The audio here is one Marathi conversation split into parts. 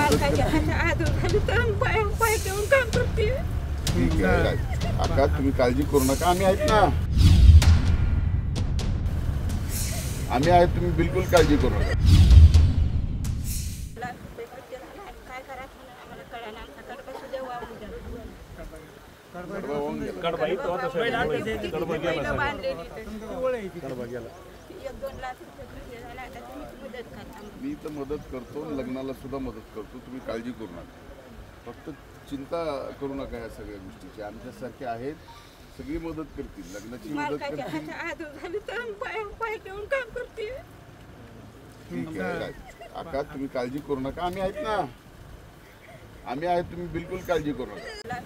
मालकाच्या आजूबाजू तर पाय ठेवून काम करते. ठीक आहे काका, तुम्ही काळजी करू नका, आम्ही आहेत ना, आम्ही आहेत, तुम्ही बिलकुल काळजी करू नका. काय करायचं आम्हाला कळलं, आमचा कडबा सुद्धा वाहून गेला. मी तर मदत करतो, लग्नाला सुद्धा मदत करतो, तुम्ही काळजी करू नका. फक्त चिंता करू नका या सगळ्या गोष्टीची, आमच्यासारखे आहेत, सगळी मदत करतील, लग्नाची मदत करतील. आजूबाजू तर पाय ठेवून काम करते. ठीक आहे काका, तुम्ही काळजी करू नका, आम्ही आहेत ना, आम्ही आहेत, तुम्ही बिलकुल काळजी करू नका.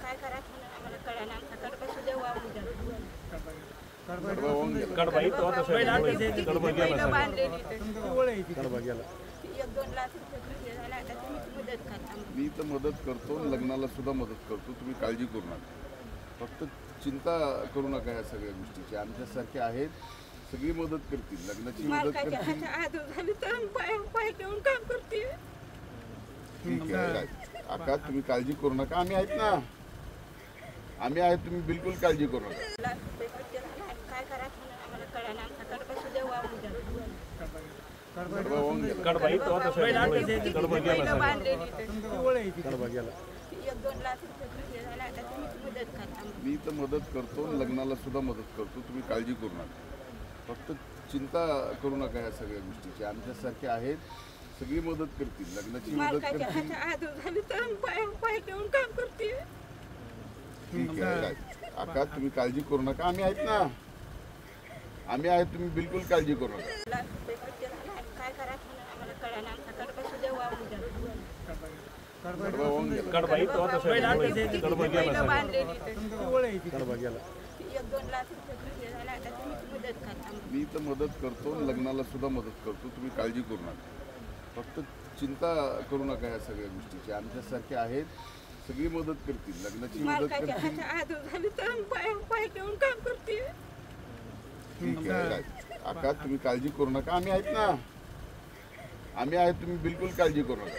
काय करायचं आम्हाला कळलं, आमचा कडबा सुद्धा वाहून गेला. मी तर मदत करतो, लग्नाला सुद्धा मदत करतो, तुम्ही काळजी करू नका. फक्त चिंता करू नका या सगळ्या गोष्टीची, आमच्यासारखे आहेत, सगळी मदत करतील, लग्नाची मदत करतील. आजूबाजू तर पाय ठेवून काम करते. ठीक आहे काका, तुम्ही काळजी करू नका, आम्ही आहेत ना, आम्ही आहेत, तुम्ही बिलकुल काळजी करू नका. काय करायचं आम्हाला कळलं, आमचा कडबा सुद्धा वाहून गेला. मी तर मदत करतो, लग्नाला सुद्धा मदत करतो, तुम्ही काळजी करू नका. फक्त चिंता करू नका या सगळ्या गोष्टीची, आमच्यासारखे आहेत, सगळी मदत करतील, लग्नाची मदत करतील. आजूबाजू तर पाय ठेवून काम करते. ठीक आहे काका, तुम्ही काळजी करू नका, आम्ही आहेत ना, आम्ही आहेत, तुम्ही बिलकुल काळजी करू नका. काय करायचं आम्हाला कळलं, आमचा कडबा सुद्धा वाहून गेला. मी तर मदत करतो, लग्नाला सुद्धा मदत करतो, तुम्ही काळजी करू नका. फक्त चिंता करू नका या सगळ्या गोष्टीची, आमच्यासारखे आहेत, सगळी मदत करतील, लग्नाची मदत करतील. आजूबाजू तर पाय ठेवून काम करते. ठीक आहे काका, तुम्ही काळजी करू नका, आम्ही आहेत ना, आम्ही आहेत, तुम्ही बिलकुल काळजी करू नका.